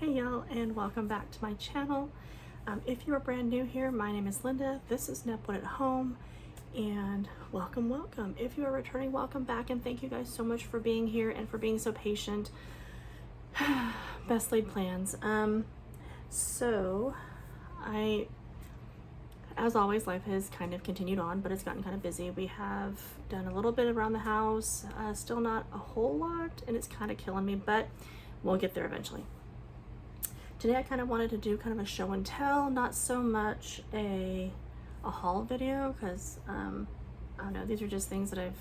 Hey y'all, and welcome back to my channel. If you are brand new here, my name is Linda. This is Nepwood at Home, and welcome. If you are returning, welcome back, and thank you guys so much for being here and for being so patient. Best laid plans. As always, life has kind of continued on, but it's gotten kind of busy. We have done a little bit around the house, still not a whole lot, and it's kind of killing me, but we'll get there eventually. Today I kind of wanted to do kind of a show and tell, not so much a haul video, because I don't know, these are just things that I've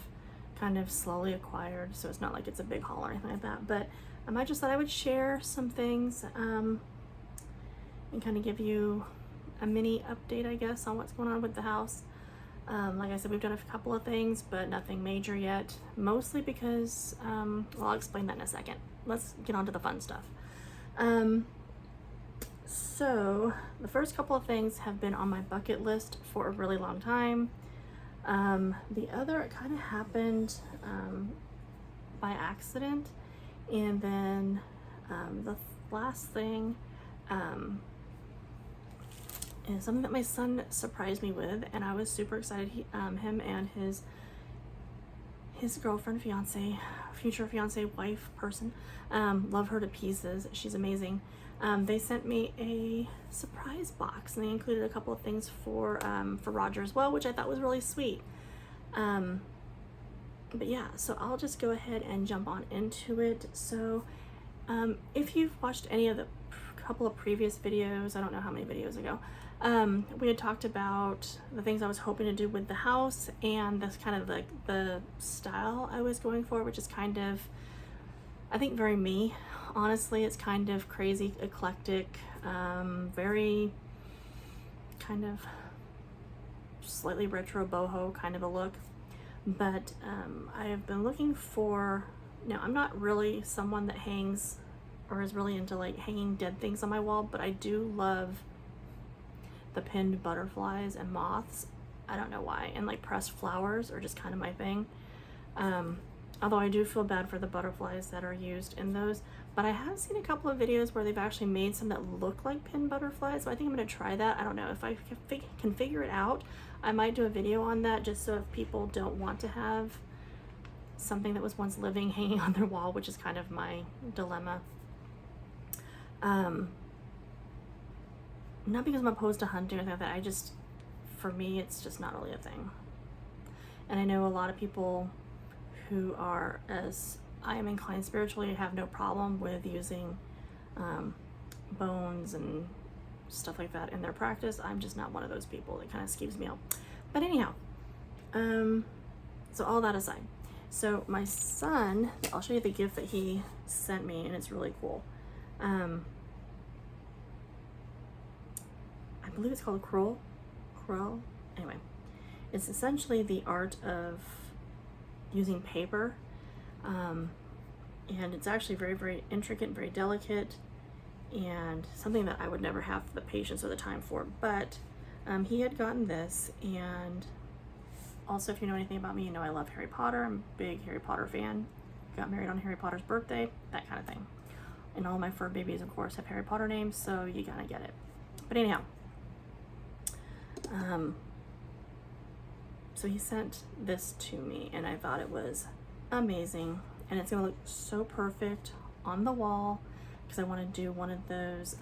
kind of slowly acquired, so it's not like it's a big haul or anything like that, but I just thought I would share some things and kind of give you a mini update, I guess, on what's going on with the house. Like I said, we've done a couple of things, but nothing major yet, mostly because, well, I'll explain that in a second. Let's get on to the fun stuff. So the first couple of things have been on my bucket list for a really long time. The other, it kind of happened by accident, and then the last thing is something that my son surprised me with, and I was super excited. Him and his girlfriend, future fiance, wife person, love her to pieces. She's amazing. They sent me a surprise box, and they included a couple of things for Roger as well, which I thought was really sweet. But yeah, so I'll just go ahead and jump on into it. So if you've watched any of the couple of previous videos, I don't know how many videos ago, we had talked about the things I was hoping to do with the house, and that's kind of like the style I was going for, which is kind of, I think, very me. Honestly, it's kind of crazy, eclectic, very kind of slightly retro boho kind of a look. But I have been looking for, now I'm not really someone that hangs or is really into like hanging dead things on my wall, but I do love the pinned butterflies and moths. I don't know why. And like pressed flowers are just kind of my thing. Although I do feel bad for the butterflies that are used in those, but I have seen a couple of videos where they've actually made some that look like pinned butterflies, so I think I'm going to try that. I don't know if I can figure it out. I might do a video on that, just so if people don't want to have something that was once living hanging on their wall, which is kind of my dilemma. Not because I'm opposed to hunting or anything like that, for me, it's just not really a thing. And I know a lot of people who are, as I am inclined spiritually, have no problem with using bones and stuff like that in their practice. I'm just not one of those people. It kind of skeeves me out. But anyhow, so all that aside, so my son, I'll show you the gift that he sent me, and it's really cool. I believe it's called Curl. Anyway, it's essentially the art of using paper, and it's actually very, very intricate and very delicate, and something that I would never have the patience or the time for. But he had gotten this, and also, if you know anything about me, you know I love Harry Potter. I'm a big Harry Potter fan. Got married on Harry Potter's birthday, that kind of thing. And all my fur babies, of course, have Harry Potter names, so you gotta get it. But anyhow, so he sent this to me, and I thought it was amazing, and it's gonna look so perfect on the wall, because I want to do one of those,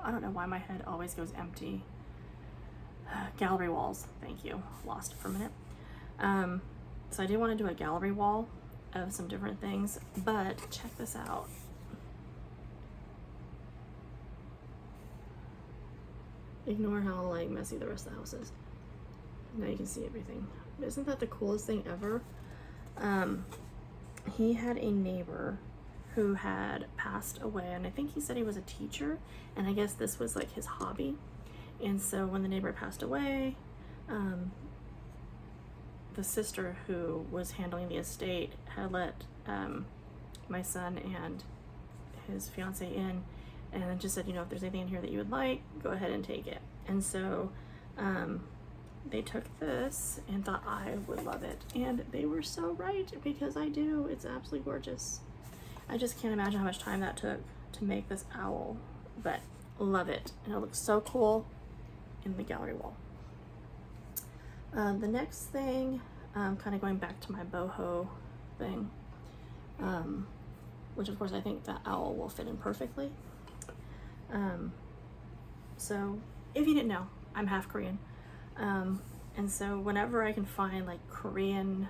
I don't know why my head always goes empty, gallery walls. Thank you, lost it for a minute. So I do want to do a gallery wall of some different things, but check this out. Ignore how like messy the rest of the house is. Now you can see everything. Isn't that the coolest thing ever? He had a neighbor who had passed away, and I think he said he was a teacher, and I guess this was like his hobby. And so when the neighbor passed away, the sister who was handling the estate had let my son and his fiance in, and just said, you know, if there's anything in here that you would like, go ahead and take it. And so they took this and thought I would love it, and they were so right, because I do. It's absolutely gorgeous. I just can't imagine how much time that took to make this owl, but love it, and it looks so cool in the gallery wall. The next thing, kind of going back to my boho thing, which of course I think that owl will fit in perfectly. So if you didn't know, I'm half Korean. And so whenever I can find like Korean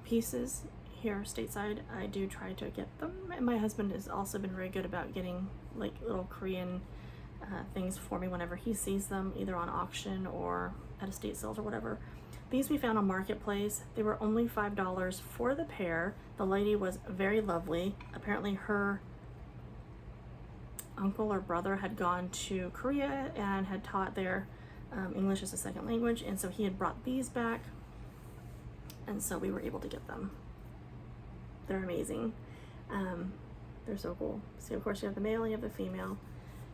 pieces here stateside, I do try to get them. And my husband has also been very good about getting like little Korean things for me whenever he sees them, either on auction or at estate sales or whatever. These we found on Marketplace. They were only $5 for the pair. The lady was very lovely. Apparently her uncle or brother had gone to Korea and had taught there English as a second language, and so he had brought these back, and so we were able to get them. They're amazing. They're so cool. So of course you have the male, you have the female,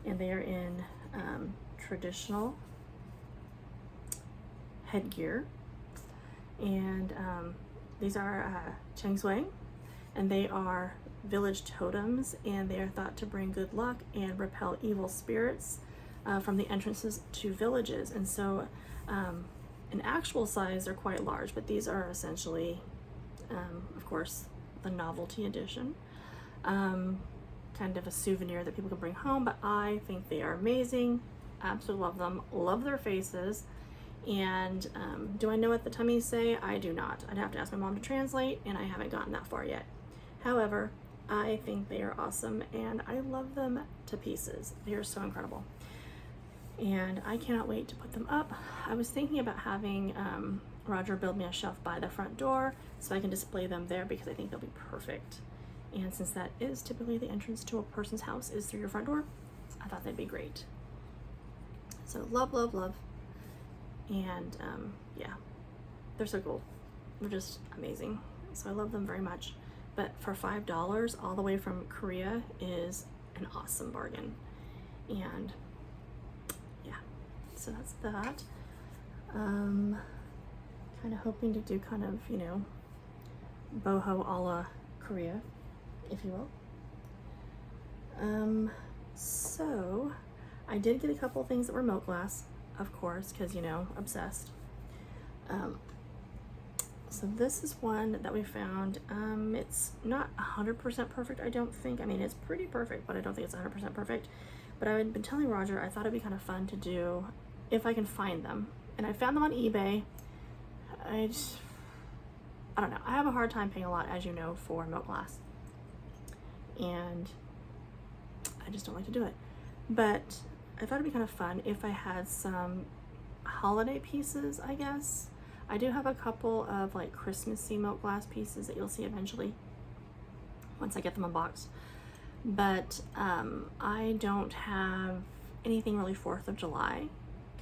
and they are in traditional headgear, and these are Chengsui, and they are village totems, and they are thought to bring good luck and repel evil spirits from the entrances to villages. And so in actual size they're quite large, but these are essentially of course the novelty edition, kind of a souvenir that people can bring home. But I think they are amazing. Absolutely love them, love their faces. And do I know what the tummies say? I do not. I'd have to ask my mom to translate, and I haven't gotten that far yet. However, I think they are awesome, and I love them to pieces. They are so incredible, and I cannot wait to put them up. I was thinking about having Roger build me a shelf by the front door so I can display them there, because I think they'll be perfect. And since that is typically the entrance to a person's house, is through your front door, I thought they'd be great. So love, love, love. And yeah, they're so cool. They're just amazing. So I love them very much. But for $5 all the way from Korea is an awesome bargain. And yeah, so that's that. Kind of hoping to do kind of, you know, boho a la Korea, if you will. So I did get a couple of things that were milk glass, of course, because, you know, obsessed. So this is one that we found. It's not 100% perfect, I don't think. I mean, it's pretty perfect, but I don't think it's 100% perfect. But I had been telling Roger I thought it'd be kind of fun to do if I can find them. And I found them on eBay. I don't know. I have a hard time paying a lot, as you know, for milk glass. And I just don't like to do it. But I thought it'd be kind of fun if I had some holiday pieces, I guess. I do have a couple of like Christmassy milk glass pieces that you'll see eventually once I get them unboxed. But I don't have anything really 4th of July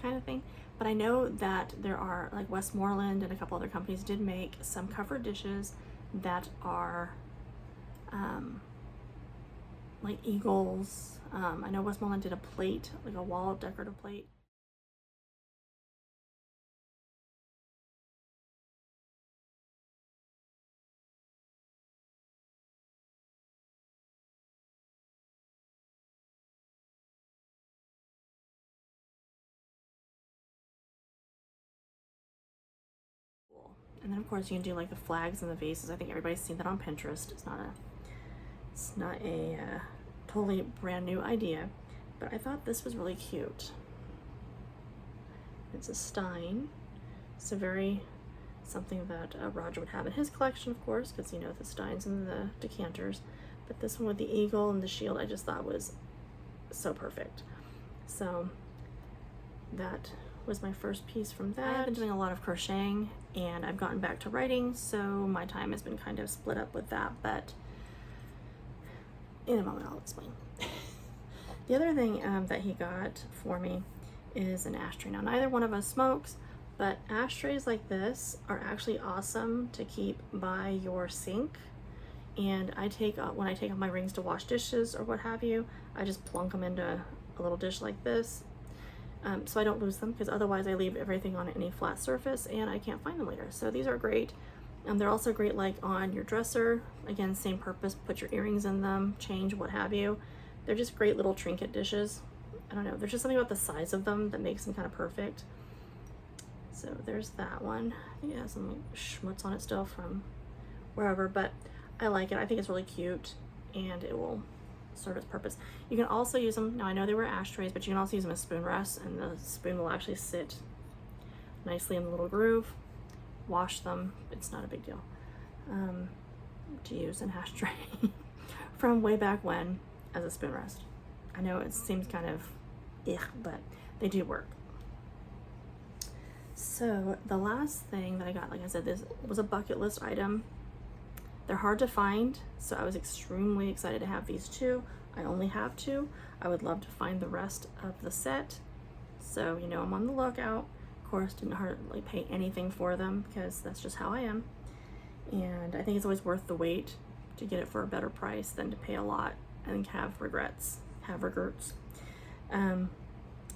kind of thing. But I know that there are, like Westmoreland and a couple other companies did make some covered dishes that are like eagles. I know Westmoreland did a plate, like a wall decorative plate. And then of course you can do like the flags and the vases. I think everybody's seen that on Pinterest. It's not a totally brand new idea, but I thought this was really cute. It's a stein. It's a very something that Roger would have in his collection, of course, because you know the steins and the decanters. But this one with the eagle and the shield, I just thought was so perfect. So that was my first piece from that. I've been doing a lot of crocheting, and I've gotten back to writing, so my time has been kind of split up with that, but in a moment I'll explain. The other thing that he got for me is an ashtray. Now, neither one of us smokes, but ashtrays like this are actually awesome to keep by your sink. And I take, when I take off my rings to wash dishes or what have you, I just plunk them into a little dish like this. so I don't lose them, because otherwise I leave everything on any flat surface and I can't find them later. So these are great. They're also great like on your dresser. Again, same purpose, put your earrings in them, change, what have you. They're just great little trinket dishes. I don't know, there's just something about the size of them that makes them kind of perfect. So there's that one. I think it has some like schmutz on it still from wherever, but I like it. I think it's really cute and it will serve its purpose. You can also use them, now I know they were ashtrays, but you can also use them as spoon rests, and the spoon will actually sit nicely in the little groove. Wash them, it's not a big deal to use an ashtray from way back when as a spoon rest. I know it seems kind of but they do work. So the last thing that I got, like I said, this was a bucket list item. They're hard to find, so I was extremely excited to have these two. I only have two. I would love to find the rest of the set, so you know I'm on the lookout. Of course, didn't hardly pay anything for them because that's just how I am, and I think it's always worth the wait to get it for a better price than to pay a lot and have regrets.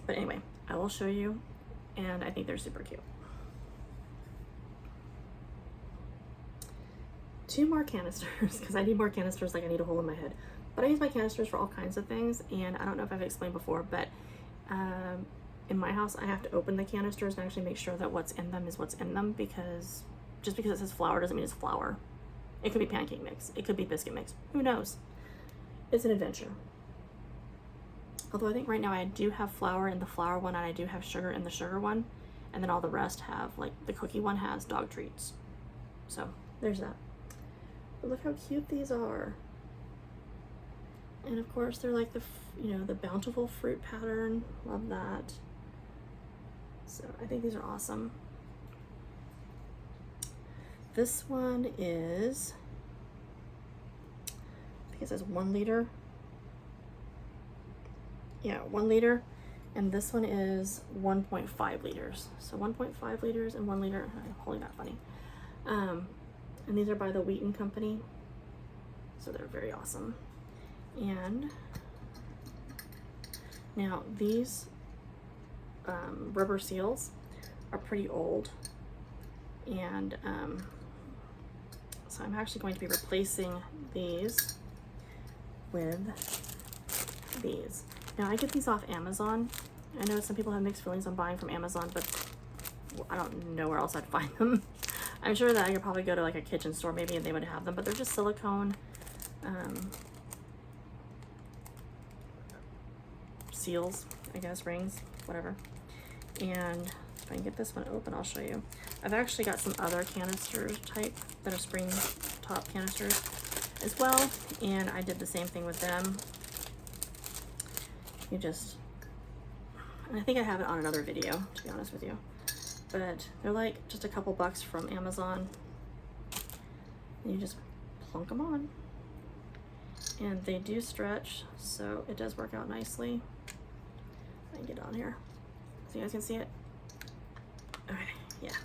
But anyway, I will show you, and I think they're super cute. Two more canisters, because I need more canisters, like I need a hole in my head. But I use my canisters for all kinds of things, and I don't know if I've explained before, but in my house I have to open the canisters and actually make sure that what's in them is what's in them, because just because it says flour doesn't mean it's flour. It could be pancake mix, it could be biscuit mix, who knows? It's an adventure. Although I think right now I do have flour in the flour one, and I do have sugar in the sugar one, and then all the rest have, like the cookie one has dog treats. So there's that. But look how cute these are. And of course they're like the, you know, the bountiful fruit pattern. Love that. So I think these are awesome. This one is, I think it says 1 liter. Yeah, 1 liter, and this one is 1.5 liters. So 1.5 liters and 1 liter. I'm holding that funny. And these are by the Wheaton Company, so they're very awesome. And now these rubber seals are pretty old, and so I'm actually going to be replacing these with these. Now I get these off Amazon. I know some people have mixed feelings on buying from Amazon, but I don't know where else I'd find them. I'm sure that I could probably go to like a kitchen store maybe and they would have them, but they're just silicone seals, I guess, rings, whatever. And if I can get this one open, I'll show you. I've actually got some other canisters type that are spring top canisters as well, and I did the same thing with them. You just, and I think I have it on another video, to be honest with you, but they're like just a couple bucks from Amazon. And you just plunk them on, and they do stretch, so it does work out nicely. I can get on here so you guys can see it. Okay, yeah.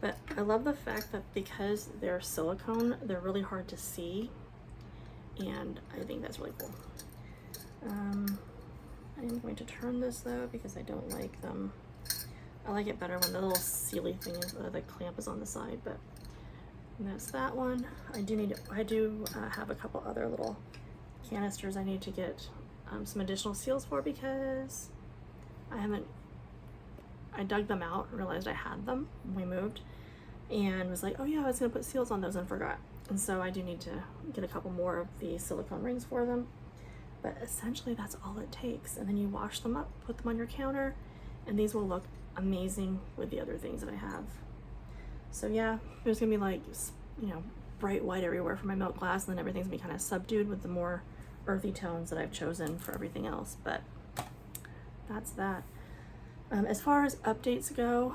But I love the fact that because they're silicone, they're really hard to see, and I think that's really cool. I'm going to turn this though because I don't like them. I like it better when the little sealy thing is, the clamp is on the side, but that's that one. I do have a couple other little canisters I need to get some additional seals for, because I dug them out and realized I had them when we moved, and was like, oh yeah, I was gonna put seals on those and forgot. And so I do need to get a couple more of the silicone rings for them. But essentially that's all it takes. And then you wash them up, put them on your counter, and these will look amazing with the other things that I have. So yeah, there's gonna be like, you know, bright white everywhere for my milk glass, and then everything's gonna be kind of subdued with the more earthy tones that I've chosen for everything else. But that's that. As far as updates go,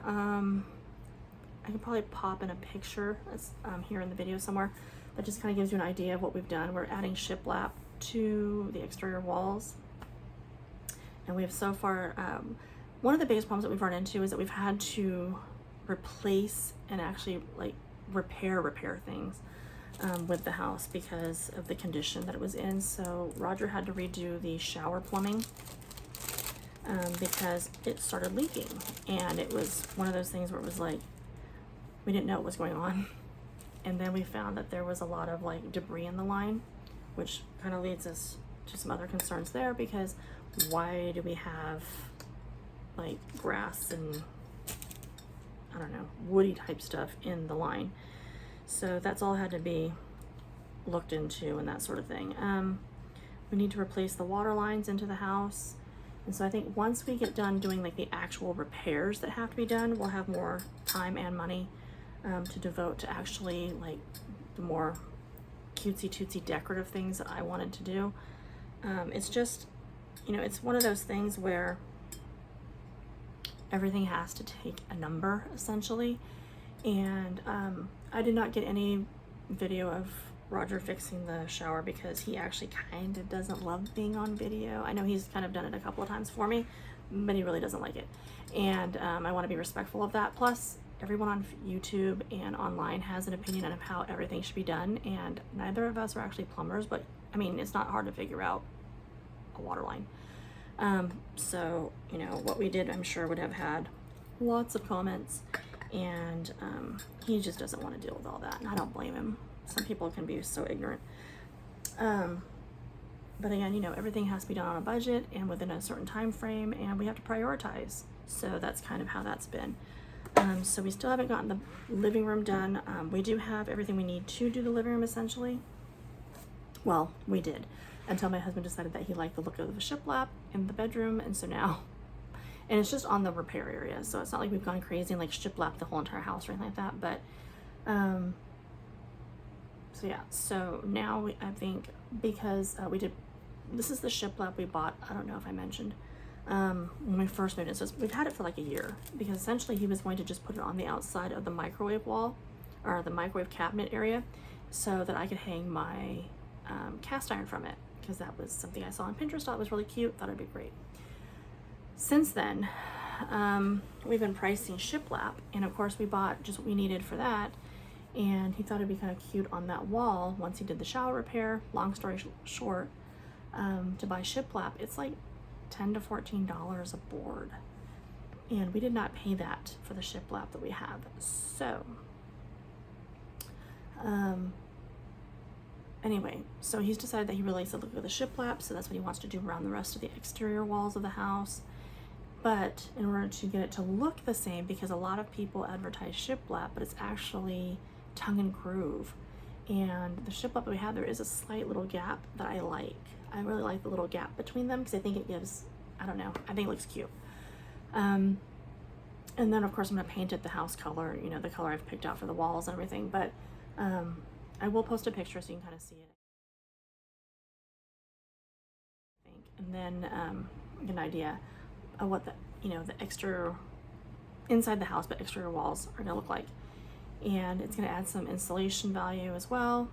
I can probably pop in a picture that's here in the video somewhere that just kind of gives you an idea of what we've done. We're adding shiplap to the exterior walls, and we have so far, one of the biggest problems that we've run into is that we've had to replace and actually like repair things with the house because of the condition that it was in. So Roger had to redo the shower plumbing, because it started leaking, and it was one of those things where it was like, we didn't know what was going on. And then we found that there was a lot of like debris in the line, which kind of leads us to some other concerns there, because why do we have like grass and I don't know, woody type stuff in the line? So that's all had to be looked into and that sort of thing. We need to replace the water lines into the house. And so I think once we get done doing like the actual repairs that have to be done, we'll have more time and money to devote to actually like the more cutesy tootsy decorative things that I wanted to do. It's just, you know, it's one of those things where everything has to take a number essentially. And I did not get any video of Roger fixing the shower because he actually kind of doesn't love being on video. I know he's kind of done it a couple of times for me, but he really doesn't like it. And I want to be respectful of that. Plus, everyone on YouTube and online has an opinion on how everything should be done, and neither of us are actually plumbers, but I mean, it's not hard to figure out a water line. So, you know, what we did, I'm sure, would have had lots of comments, and he just doesn't want to deal with all that, and I don't blame him. Some people can be so ignorant. But again, you know, everything has to be done on a budget and within a certain time frame, and we have to prioritize. So that's kind of how that's been. So we still haven't gotten the living room done. We do have everything we need to do the living room essentially. Well, we did, until my husband decided that he liked the look of the shiplap in the bedroom, and so now, and it's just on the repair area, so it's not like we've gone crazy and like shiplap the whole entire house or anything like that, but so yeah, so now I think because we did, this is the shiplap we bought, I don't know if I mentioned, when we first moved in. So we've had it for like a year, because essentially he was going to just put it on the outside of the microwave wall, or the microwave cabinet area, so that I could hang my cast iron from it, because that was something I saw on Pinterest, thought it was really cute, thought it'd be great. Since then, we've been pricing shiplap, and of course we bought just what we needed for that, and he thought it'd be kind of cute on that wall once he did the shower repair. Long story short, to buy shiplap, it's like $10 to $14 a board, and we did not pay that for the shiplap that we have. So anyway, so he's decided that he really likes the look of the shiplap, so that's what he wants to do around the rest of the exterior walls of the house. But in order to get it to look the same, because a lot of people advertise shiplap, but it's actually tongue and groove, and the shiplap that we have, there is a slight little gap that I like. I really like the little gap between them, because I think it gives, I don't know, I think it looks cute. And then of course I'm gonna paint it the house color, you know, the color I've picked out for the walls and everything, but I will post a picture so you can kind of see it. And then get an idea of what the, you know, the exterior, inside the house, but exterior walls are gonna look like. And it's gonna add some insulation value as well.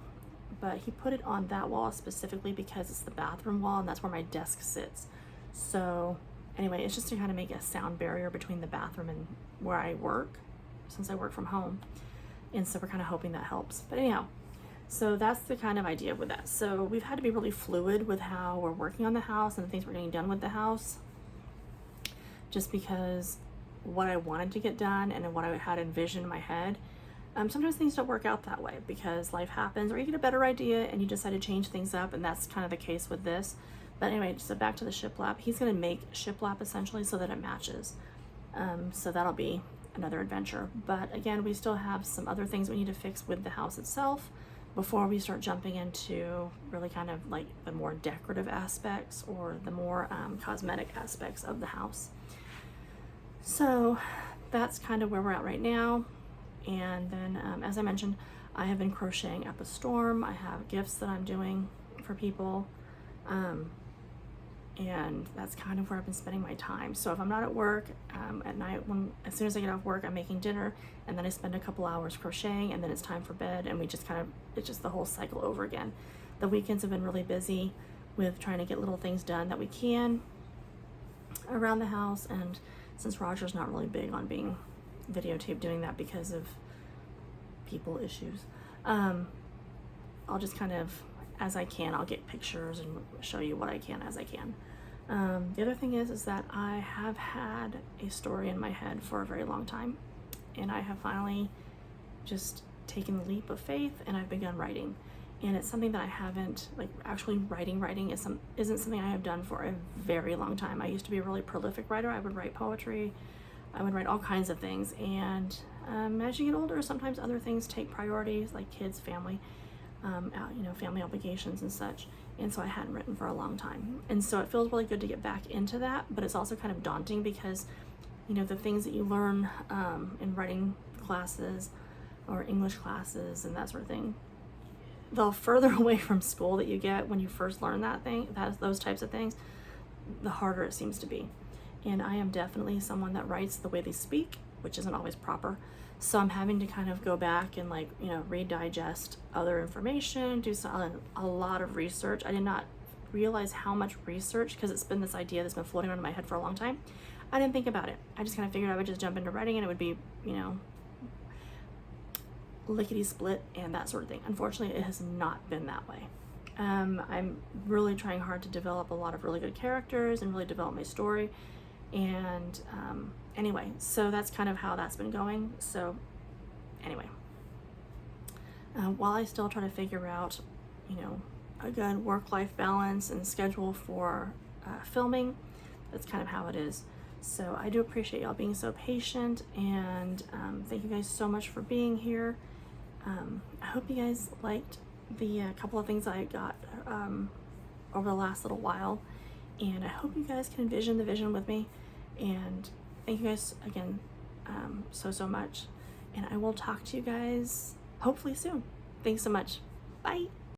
But he put it on that wall specifically because it's the bathroom wall, and that's where my desk sits. So anyway, it's just to kind of make a sound barrier between the bathroom and where I work, since I work from home. And so we're kind of hoping that helps. But anyhow, so that's the kind of idea with that. So we've had to be really fluid with how we're working on the house and the things we're getting done with the house, just because what I wanted to get done and what I had envisioned in my head, sometimes things don't work out that way, because life happens, or you get a better idea and you decide to change things up, and that's kind of the case with this. But anyway, so back to the shiplap. He's going to make shiplap essentially so that it matches. So that'll be another adventure. But again, we still have some other things we need to fix with the house itself before we start jumping into really kind of like the more decorative aspects, or the more cosmetic aspects of the house. So that's kind of where we're at right now. And then, as I mentioned, I have been crocheting up a storm. I have gifts that I'm doing for people. And that's kind of where I've been spending my time. So if I'm not at work, at night, as soon as I get off work, I'm making dinner, and then I spend a couple hours crocheting, and then it's time for bed, and we just kind of, it's just the whole cycle over again. The weekends have been really busy with trying to get little things done that we can around the house, and since Roger's not really big on being videotaped doing that because of people issues, I'll just kind of, as I can, I'll get pictures and show you what I can as I can. The other thing is that I have had a story in my head for a very long time, and I have finally just taken the leap of faith, and I've begun writing. And it's something that I haven't, like, actually writing isn't something I have done for a very long time. I used to be a really prolific writer. I would write poetry, I would write all kinds of things, and as you get older, sometimes other things take priorities, like kids, family, family obligations and such. And so I hadn't written for a long time. And so it feels really good to get back into that, but it's also kind of daunting because, the things that you learn in writing classes or English classes and that sort of thing, the further away from school that you get when you first learn those types of things, the harder it seems to be. And I am definitely someone that writes the way they speak, which isn't always proper. So I'm having to kind of go back and read, digest other information, do a lot of research. I did not realize how much research, because it's been this idea that's been floating around in my head for a long time. I didn't think about it. I just kind of figured I would just jump into writing and it would be, lickety split and that sort of thing. Unfortunately, it has not been that way. I'm really trying hard to develop a lot of really good characters and really develop my story. And anyway, so that's kind of how that's been going. So anyway, while I still try to figure out, a good work-life balance and schedule for filming, that's kind of how it is. So I do appreciate y'all being so patient, and thank you guys so much for being here. I hope you guys liked the couple of things I got over the last little while, and I hope you guys can envision the vision with me. And thank you guys again so much, and I will talk to you guys hopefully soon. Thanks so much. Bye.